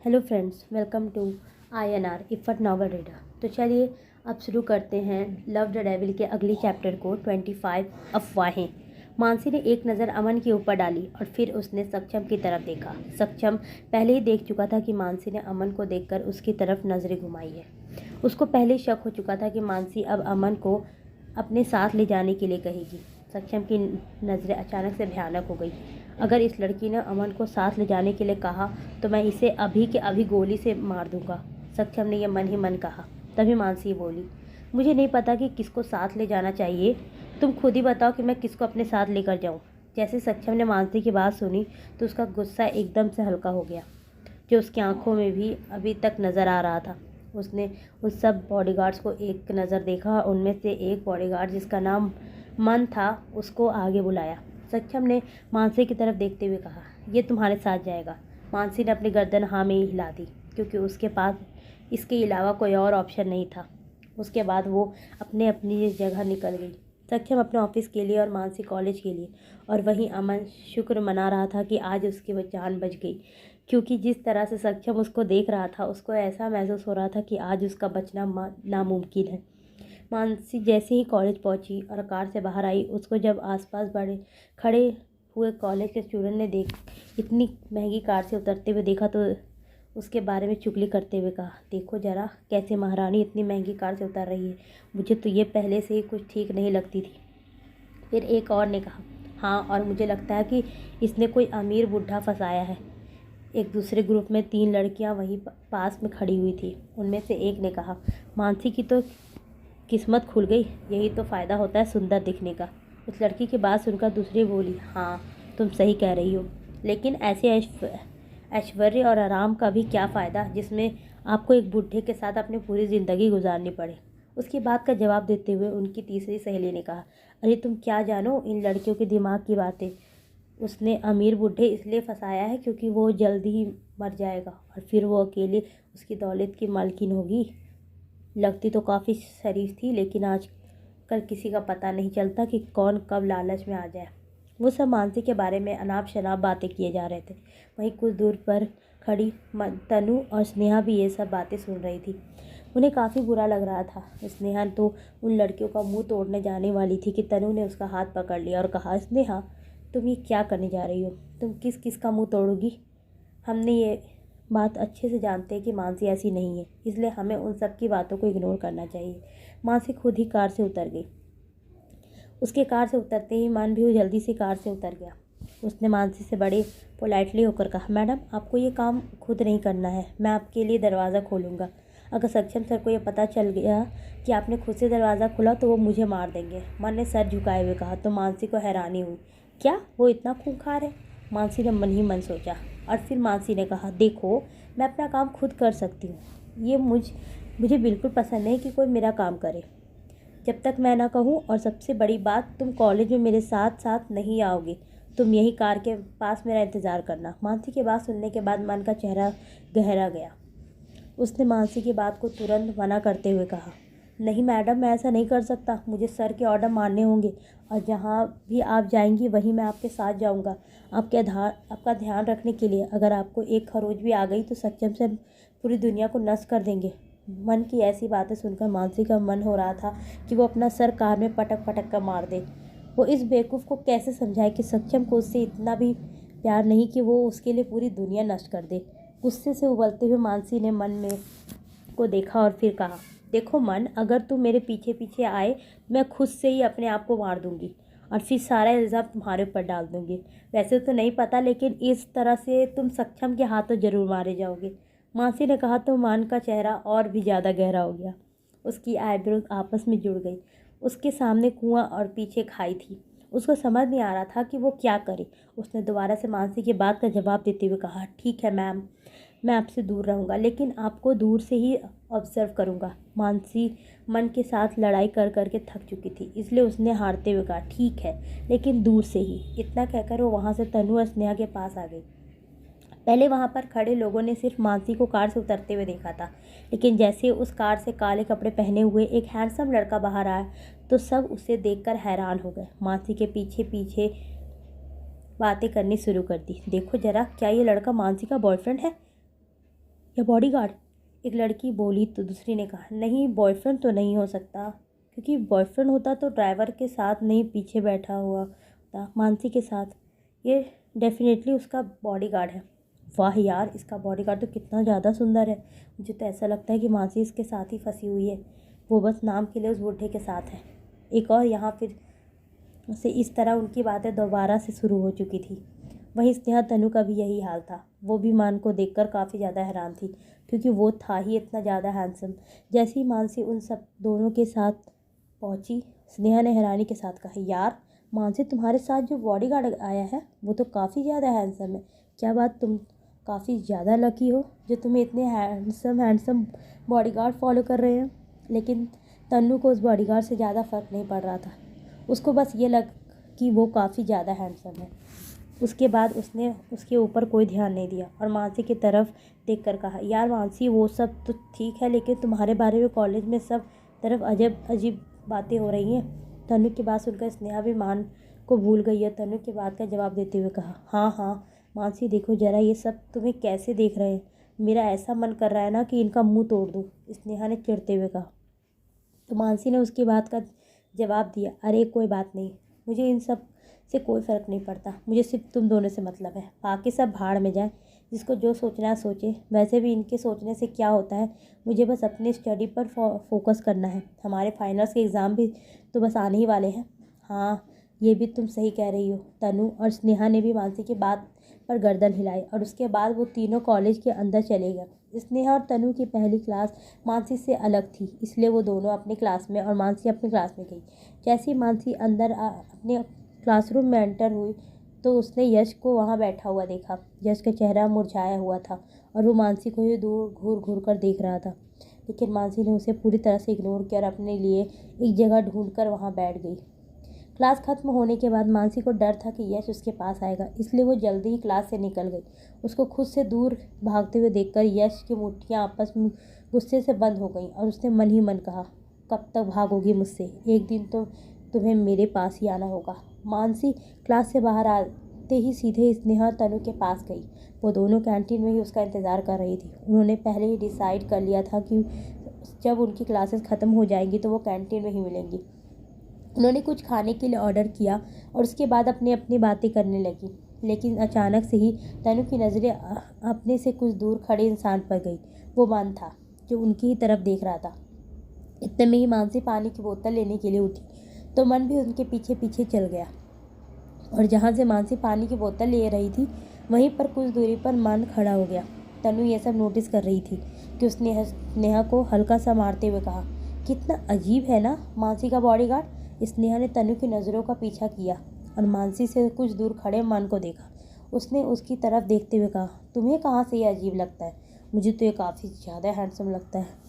Hello friends, welcome to INR इफ़ट novel reader. तो चलिए अब शुरू करते हैं लव द डेविल के अगली चैप्टर को 25 अफवाहें। मानसी ने एक नज़र अमन के ऊपर डाली और फिर उसने सक्षम की तरफ देखा। सक्षम पहले ही देख चुका था कि मानसी ने अमन को देखकर उसकी तरफ नज़रें घुमाई है। उसको पहले ही शक हो चुका था कि मानसी अब अमन को अपने साथ ले जाने के लिए कहेगी। सक्षम की नज़रें अचानक से भयानक हो गई। अगर इस लड़की ने अमन को साथ ले जाने के लिए कहा तो मैं इसे अभी के अभी गोली से मार दूंगा। सक्षम ने यह मन ही मन कहा। तभी मानसी बोली, मुझे नहीं पता कि किसको साथ ले जाना चाहिए, तुम खुद ही बताओ कि मैं किसको अपने साथ लेकर जाऊं। जैसे सक्षम ने मानसी की बात सुनी तो उसका गुस्सा एकदम से हल्का हो गया, जो उसकी आंखों में भी अभी तक नज़र आ रहा था। उसने उस सब बॉडीगार्ड्स को एक नज़र देखा। उनमें से एक बॉडीगार्ड जिसका नाम मन था उसको आगे बुलाया। सक्षम ने मानसी की तरफ देखते हुए कहा, ये तुम्हारे साथ जाएगा। मानसी ने अपनी गर्दन हाँ में ही हिला दी, क्योंकि उसके पास इसके अलावा कोई और ऑप्शन नहीं था। उसके बाद वो अपने अपनी जगह निकल गई। सक्षम अपने ऑफिस के लिए और मानसी कॉलेज के लिए, और वहीं अमन शुक्र मना रहा था कि आज उसकी वो जान बच गई, क्योंकि जिस तरह से सक्षम उसको देख रहा था उसको ऐसा महसूस हो रहा था कि आज उसका बचना नामुमकिन है। मानसी जैसे ही कॉलेज पहुंची और कार से बाहर आई, उसको जब आसपास बड़े खड़े हुए कॉलेज के स्टूडेंट ने इतनी महंगी कार से उतरते हुए देखा तो उसके बारे में चुगली करते हुए कहा, देखो जरा कैसे महारानी इतनी महंगी कार से उतर रही है, मुझे तो ये पहले से ही कुछ ठीक नहीं लगती थी। फिर एक और ने कहा, हाँ, और मुझे लगता है कि इसने कोई अमीर बुढ़ा फंसाया है। एक दूसरे ग्रुप में 3 लड़कियां वहीं पास में खड़ी हुई थी। उनमें से एक ने कहा, मानसी की तो किस्मत खुल गई, यही तो फ़ायदा होता है सुंदर दिखने का। उस लड़की की बात सुनकर दूसरी बोली, हाँ तुम सही कह रही हो, लेकिन ऐसे ऐश्वर्य और आराम का भी क्या फ़ायदा जिसमें आपको एक बूढ़े के साथ अपनी पूरी ज़िंदगी गुजारनी पड़े। उसकी बात का जवाब देते हुए उनकी तीसरी सहेली ने कहा, अरे तुम क्या जानो इन लड़कियों के दिमाग की बातें। उसने अमीर बूढ़े इसलिए फंसाया है क्योंकि वो जल्दी ही मर जाएगा और फिर वो अकेले उसकी दौलत की मालकिन होगी। लगती तो काफ़ी शरीफ थी, लेकिन आजकल किसी का पता नहीं चलता कि कौन कब लालच में आ जाए। वो सब मानसी के बारे में अनाप शनाप बातें किए जा रहे थे। वहीं कुछ दूर पर खड़ी तनु और स्नेहा भी ये सब बातें सुन रही थी। उन्हें काफ़ी बुरा लग रहा था। स्नेहा तो उन लड़कियों का मुंह तोड़ने जाने वाली थी कि तनु ने उसका हाथ पकड़ लिया और कहा, स्नेहा तुम ये क्या करने जा रही हो, तुम किस किस का मुँह तोड़ोगी। हमने ये बात अच्छे से जानते हैं कि मानसी ऐसी नहीं है, इसलिए हमें उन सब की बातों को इग्नोर करना चाहिए। मानसी खुद ही कार से उतर गई। उसके कार से उतरते ही मन भी जल्दी से कार से उतर गया। उसने मानसी से बड़े पोलाइटली होकर कहा, मैडम आपको ये काम खुद नहीं करना है, मैं आपके लिए दरवाज़ा खोलूँगा। अगर सक्षम सर को यह पता चल गया कि आपने खुद से दरवाज़ा खोला तो वो मुझे मार देंगे। मन ने सर झुकाए हुए कहा। तो मानसी को हैरानी हुई, क्या वो इतना खूंखार है। मानसी ने मन ही मन सोचा और फिर मानसी ने कहा, देखो मैं अपना काम खुद कर सकती हूँ, ये मुझे बिल्कुल पसंद नहीं कि कोई मेरा काम करे जब तक मैं ना कहूँ। और सबसे बड़ी बात, तुम कॉलेज में मेरे साथ साथ नहीं आओगे, तुम यही कार के पास मेरा इंतज़ार करना। मानसी की बात सुनने के बाद मन का चेहरा गहरा गया। उसने मानसी की बात को तुरंत मना करते हुए कहा, नहीं मैडम, मैं ऐसा नहीं कर सकता, मुझे सर के ऑर्डर मानने होंगे और जहाँ भी आप जाएंगी वहीं मैं आपके साथ जाऊँगा, आपका ध्यान रखने के लिए। अगर आपको एक खरोच भी आ गई तो सक्षम से पूरी दुनिया को नष्ट कर देंगे। मन की ऐसी बातें सुनकर मानसी का मन हो रहा था कि वो अपना सर कार में पटक पटक कर मार दे। वो इस बेवकूफ़ को कैसे समझाए कि सक्षम को उससे इतना भी प्यार नहीं कि वो उसके लिए पूरी दुनिया नष्ट कर दे। गुस्से से उबलते हुए मानसी ने मन में को देखा और फिर कहा, देखो मन, अगर तू मेरे पीछे पीछे आए मैं खुद से ही अपने आप को मार दूंगी और फिर सारा इल्ज़ाम तुम्हारे ऊपर डाल दूंगी। वैसे तो नहीं पता, लेकिन इस तरह से तुम सक्षम के हाथों जरूर मारे जाओगे। मानसी ने कहा तो मान का चेहरा और भी ज़्यादा गहरा हो गया। उसकी आईब्रोज आपस में जुड़ गई। उसके सामने कुआं और पीछे खाई थी। उसको समझ नहीं आ रहा था कि वो क्या करे। उसने दोबारा से मानसी की बात का जवाब देते हुए कहा, ठीक है मैम, मैं आपसे दूर रहूँगा, लेकिन आपको दूर से ही ऑब्जर्व करूँगा। मानसी मन के साथ लड़ाई कर करके थक चुकी थी, इसलिए उसने हारते हुए कहा, ठीक है, लेकिन दूर से ही। इतना कहकर वो वहाँ से तनु और स्नेहा के पास आ गई। पहले वहाँ पर खड़े लोगों ने सिर्फ मानसी को कार से उतरते हुए देखा था, लेकिन जैसे उस कार से काले कपड़े पहने हुए एक हैंडसम लड़का बाहर आया तो सब उसे देखकर हैरान हो गए। मानसी के पीछे पीछे बातें करनी शुरू कर दी, देखो जरा, क्या ये लड़का मानसी का बॉयफ्रेंड है। या बॉडीगार्ड? एक लड़की बोली तो दूसरी ने कहा, नहीं बॉयफ्रेंड तो नहीं हो सकता, क्योंकि बॉयफ्रेंड होता तो ड्राइवर के साथ नहीं पीछे बैठा हुआ होता मानसी के साथ। ये डेफिनेटली उसका बॉडीगार्ड है। वाह यार, इसका बॉडीगार्ड तो कितना ज़्यादा सुंदर है। मुझे तो ऐसा लगता है कि मानसी इसके साथ ही फंसी हुई है, वो बस नाम के लिए उस बूढ़े के साथ है। एक और यहाँ फिर से इस तरह उनकी बातें दोबारा से शुरू हो चुकी थी। वहीं स्नेहा तनु का भी यही हाल था। वो भी मान को देखकर काफ़ी ज़्यादा हैरान थी, क्योंकि वो था ही इतना ज़्यादा हैंडसम। जैसे ही मानसी उन सब दोनों के साथ पहुंची, स्नेहा ने हैरानी के साथ कहा, यार मानसी, तुम्हारे साथ जो बॉडीगार्ड आया है वो तो काफ़ी ज़्यादा हैंडसम है। क्या बात, तुम काफ़ी ज़्यादा लकी हो जो तुम्हें इतने हैंडसम बॉडीगार्ड फॉलो कर रहे हैं। लेकिन तन्नू को उस बॉडीगार्ड से ज़्यादा फ़र्क नहीं पड़ रहा था। उसको बस ये लग कि वो काफ़ी ज़्यादा हैंडसम है। उसके बाद उसने उसके ऊपर कोई ध्यान नहीं दिया और मानसी की तरफ देखकर कहा, यार मानसी, वो सब तो ठीक है, लेकिन तुम्हारे बारे में कॉलेज में सब तरफ अजब अजीब बातें हो रही हैं। तनु की बात सुनकर स्नेहा भी मान को भूल गई और तनु की बात का जवाब देते हुए कहा, हाँ हाँ मानसी, देखो ज़रा ये सब तुम्हें कैसे देख रहे हैं। मेरा ऐसा मन कर रहा है ना कि इनका मुंह तोड़ दूँ, स्नेहा ने चिढ़ते हुए कहा। तो मानसी ने उसकी बात का जवाब दिया, अरे कोई बात नहीं, मुझे इन सब से कोई फ़र्क नहीं पड़ता। मुझे सिर्फ तुम दोनों से मतलब है। बाकी सब भाड़ में जाए, जिसको जो सोचना है सोचे। वैसे भी इनके सोचने से क्या होता है, मुझे बस अपनी स्टडी पर फोकस करना है। हमारे फाइनल्स के एग्ज़ाम भी तो बस आने ही वाले हैं। हाँ, ये भी तुम सही कह रही हो। तनु और स्नेहा ने भी मानसी की बात पर गर्दन हिलाई और उसके बाद वो तीनों कॉलेज के अंदर चले गए। स्नेहा और तनु की पहली क्लास मानसी से अलग थी, इसलिए वो दोनों अपनी क्लास में और मानसी अपनी क्लास में गई। जैसे ही मानसी अंदर अपने क्लासरूम में एंटर हुई तो उसने यश को वहाँ बैठा हुआ देखा। यश का चेहरा मुरझाया हुआ था और वो मानसी को ही दूर घूर घूर कर देख रहा था। लेकिन मानसी ने उसे पूरी तरह से इग्नोर किया और अपने लिए एक जगह ढूंढकर वहाँ बैठ गई। क्लास खत्म होने के बाद मानसी को डर था कि यश उसके पास आएगा, इसलिए वो जल्दी ही क्लास से निकल गई। उसको खुद से दूर भागते हुए देखकर यश की मुट्ठियाँ आपस में गुस्से से बंद हो गईं और उसने मन ही मन कहा, कब तक भागोगी मुझसे, एक दिन तो तुम्हें मेरे पास ही आना होगा। मानसी क्लास से बाहर आते ही सीधे स्नेहा तनु के पास गई। वो दोनों कैंटीन में ही उसका इंतज़ार कर रही थी। उन्होंने पहले ही डिसाइड कर लिया था कि जब उनकी क्लासेस ख़त्म हो जाएंगी तो वो कैंटीन में ही मिलेंगी। उन्होंने कुछ खाने के लिए ऑर्डर किया और उसके बाद अपनी अपनी बातें करने लगी। लेकिन अचानक से ही तनु की नज़रें अपने से कुछ दूर खड़े इंसान पर गई। वो मन था जो उनकी ही तरफ देख रहा था। इतने में ही मानसी पानी की बोतल लेने के लिए उठी तो मन भी उनके पीछे पीछे चल गया और जहाँ से मानसी पानी की बोतल ले रही थी वहीं पर कुछ दूरी पर मन खड़ा हो गया। तनु ये सब नोटिस कर रही थी कि उसने स्नेहा को हल्का सा मारते हुए कहा, कितना अजीब है ना मानसी का बॉडीगार्ड। स्नेहा ने तनु की नज़रों का पीछा किया और मानसी से कुछ दूर खड़े मन को देखा। उसने उसकी तरफ देखते हुए कहा, तुम्हें कहाँ से ये अजीब लगता है? मुझे तो ये काफ़ी ज़्यादा हैंडसम लगता है।